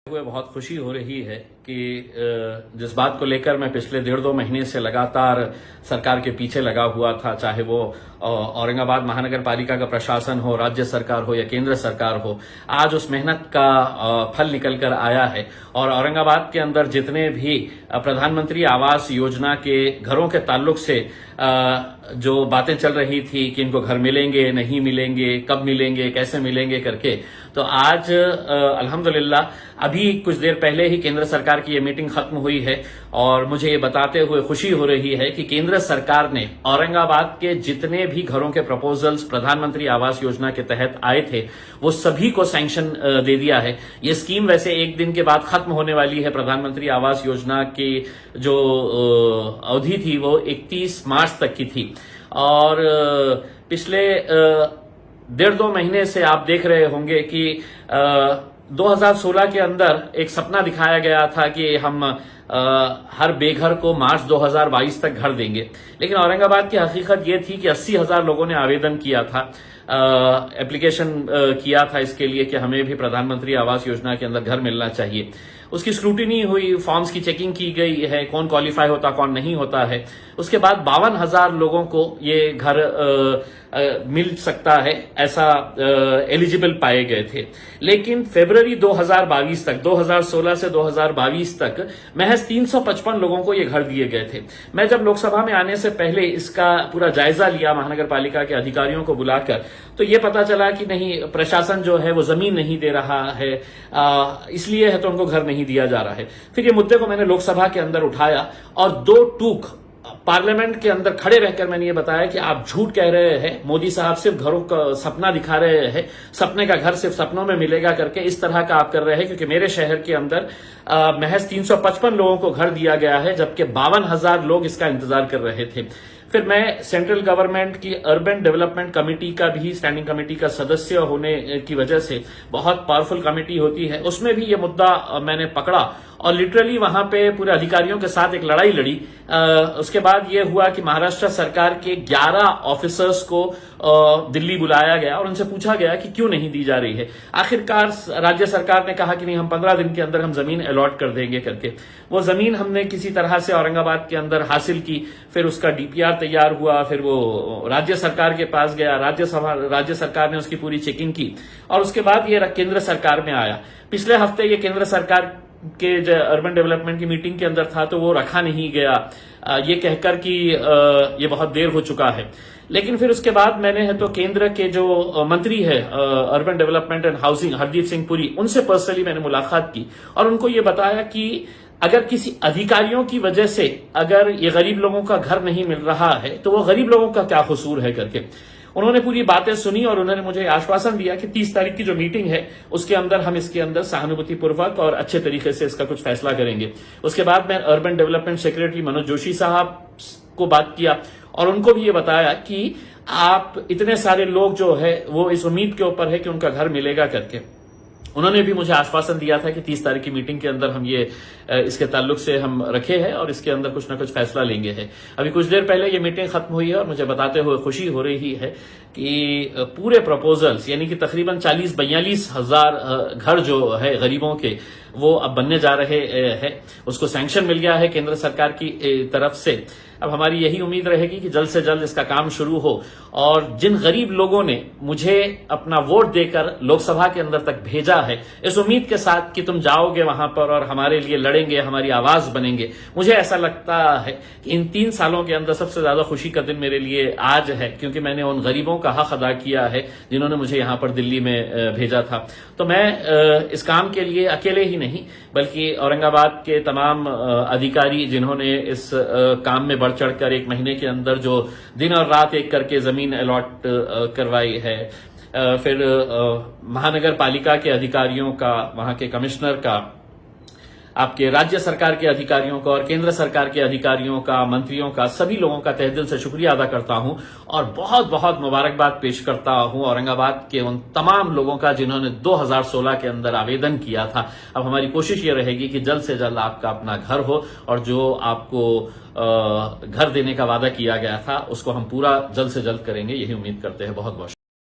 हुए बहुत खुशी हो रही है कि जिस बात को लेकर मैं पिछले 1.5-2 महीने से लगातार सरकार के पीछे लगा हुआ था, चाहे वो औरंगाबाद महानगर पालिका का प्रशासन हो, राज्य सरकार हो या केंद्र सरकार हो, आज उस मेहनत का फल निकल कर आया है। और औरंगाबाद के अंदर जितने भी प्रधानमंत्री आवास योजना के घरों के ताल्लुक से जो बातें चल रही थी कि इनको घर मिलेंगे, नहीं मिलेंगे, कब मिलेंगे, कैसे मिलेंगे करके, तो आज अल्हम्दुलिल्लाह अभी कुछ देर पहले ही केंद्र सरकार की ये मीटिंग खत्म हुई है और मुझे ये बताते हुए खुशी हो रही है कि केंद्र सरकार ने औरंगाबाद के जितने भी घरों के प्रपोजल्स प्रधानमंत्री आवास योजना के तहत आए थे वो सभी को सैंक्शन दे दिया है। ये स्कीम वैसे एक दिन के बाद खत्म होने वाली है। प्रधानमंत्री आवास योजना की जो अवधि थी वो 31 मार्च तक की थी और पिछले 1.5-2 महीने से आप देख रहे होंगे कि 2016 के अंदर एक सपना दिखाया गया था कि हम हर बेघर को मार्च 2022 तक घर देंगे, लेकिन औरंगाबाद की हकीकत ये थी कि 80,000 लोगों ने आवेदन किया था, एप्लीकेशन किया था इसके लिए कि हमें भी प्रधानमंत्री आवास योजना के अंदर घर मिलना चाहिए। उसकी स्क्रूटिनी हुई, फॉर्म्स की चेकिंग की गई है, कौन क्वालिफाई होता कौन नहीं होता है। उसके बाद 52,000 लोगों को ये घर मिल सकता है, ऐसा एलिजिबल पाए गए थे। लेकिन फरवरी 2022 तक, 2016 से 2022 तक महज 355 लोगों को ये घर दिए गए थे। मैं जब लोकसभा में आने से पहले इसका पूरा जायजा लिया महानगर पालिका के अधिकारियों को बुलाकर, तो ये पता चला कि नहीं, प्रशासन जो है वो जमीन नहीं दे रहा है, इसलिए है तो उनको घर नहीं दिया जा रहा है। फिर ये मुद्दे को मैंने लोकसभा के अंदर उठाया और 2 टूक पार्लियामेंट के अंदर खड़े रहकर मैंने ये बताया कि आप झूठ कह रहे हैं, मोदी साहब सिर्फ घरों का सपना दिखा रहे हैं, सपने का घर सिर्फ सपनों में मिलेगा करके इस तरह का आप कर रहे हैं, क्योंकि मेरे शहर के अंदर महज 355 लोगों को घर दिया गया है, जबकि 52,000 लोग इसका इंतजार कर रहे थे। फिर मैं सेंट्रल गवर्नमेंट की अर्बन डेवलपमेंट कमेटी का भी, स्टैंडिंग कमेटी का सदस्य होने की वजह से, बहुत पावरफुल कमेटी होती है, उसमें भी ये मुद्दा मैंने पकड़ा और लिटरली वहां पे पूरे अधिकारियों के साथ एक लड़ाई लड़ी। उसके बाद ये हुआ कि महाराष्ट्र सरकार के 11 ऑफिसर्स को दिल्ली बुलाया गया और उनसे पूछा गया कि क्यों नहीं दी जा रही है। आखिरकार राज्य सरकार ने कहा कि नहीं, हम 15 दिन के अंदर हम जमीन अलॉट कर देंगे करके। वो जमीन हमने किसी तरह से औरंगाबाद के अंदर हासिल की, फिर उसका डीपीआर तैयार हुआ, फिर वो राज्य सरकार के पास गया, राज्य सरकार ने उसकी पूरी चेकिंग की और उसके बाद ये केंद्र सरकार में आया। पिछले हफ्ते ये केंद्र सरकार के जो अर्बन डेवलपमेंट की मीटिंग के अंदर था, तो वो रखा नहीं गया, ये कहकर कि ये बहुत देर हो चुका है। लेकिन फिर उसके बाद मैंने है तो केंद्र के जो मंत्री है urban development and housing, Hardeep Singh Puri, उनसे पर्सनली मैंने मुलाकात की और उनको ये बताया कि अगर किसी अधिकारियों की वजह से अगर ये गरीब लोगों का घर नहीं मिल रहा है तो वो गरीब लोगों का क्या कसूर है करके उन्होंने पूरी बातें सुनी और उन्होंने मुझे आश्वासन दिया कि 30 तारीख की जो मीटिंग है उसके अंदर हम इसके अंदर सहानुभूतिपूर्वक और अच्छे तरीके से इसका कुछ फैसला करेंगे। उसके बाद मैं urban development secretary Manoj Joshi साहब को बात किया और उनको भी ये बताया कि आप इतने सारे लोग जो है वो इस उम्मीद के ऊपर है कि उनका घर मिलेगा करके। उन्होंने भी मुझे आश्वासन दिया था कि 30 तारीख की मीटिंग के अंदर हम ये इसके ताल्लुक से हम रखे हैं और इसके अंदर कुछ ना कुछ फैसला लेंगे है। अभी कुछ देर पहले ये मीटिंग खत्म हुई है और मुझे बताते हुए खुशी हो रही है कि पूरे प्रपोजल्स यानी कि तकरीबन 40-42 हजार घर जो है गरीबों के वो अब बनने जा रहे हैं। उसको सैंक्शन मिल गया है केंद्र सरकार की तरफ से। अब हमारी यही उम्मीद रहेगी कि जल्द से जल्द इसका काम शुरू हो और जिन गरीब लोगों ने मुझे अपना वोट देकर लोकसभा के अंदर तक भेजा है, इस उम्मीद के साथ कि तुम जाओगे वहां पर और हमारे लिए लड़ेंगे, हमारी आवाज बनेंगे, मुझे ऐसा लगता है कि इन 3 सालों के अंदर सबसे ज्यादा खुशी का दिन मेरे लिए आज है, क्योंकि मैंने उन गरीबों का हक अदा किया है जिन्होंने मुझे यहां पर दिल्ली में भेजा था। तो मैं इस काम के लिए अकेले ही नहीं बल्कि औरंगाबाद के तमाम अधिकारी जिन्होंने इस काम में बढ़ चढ़कर 1 महीने के अंदर जो दिन और रात एक करके जमीन अलॉट करवाई है, फिर महानगर पालिका के अधिकारियों का, वहां के कमिश्नर का, आपके राज्य सरकार के अधिकारियों का और केंद्र सरकार के अधिकारियों का, मंत्रियों का, सभी लोगों का तहे दिल से शुक्रिया अदा करता हूं और बहुत बहुत मुबारकबाद पेश करता हूं औरंगाबाद के उन तमाम लोगों का जिन्होंने 2016 के अंदर आवेदन किया था। अब हमारी कोशिश ये रहेगी कि जल्द से जल्द आपका अपना घर हो और जो आपको घर देने का वादा किया गया था उसको हम पूरा जल्द से जल्द करेंगे, यही उम्मीद करते हैं। बहुत बहुत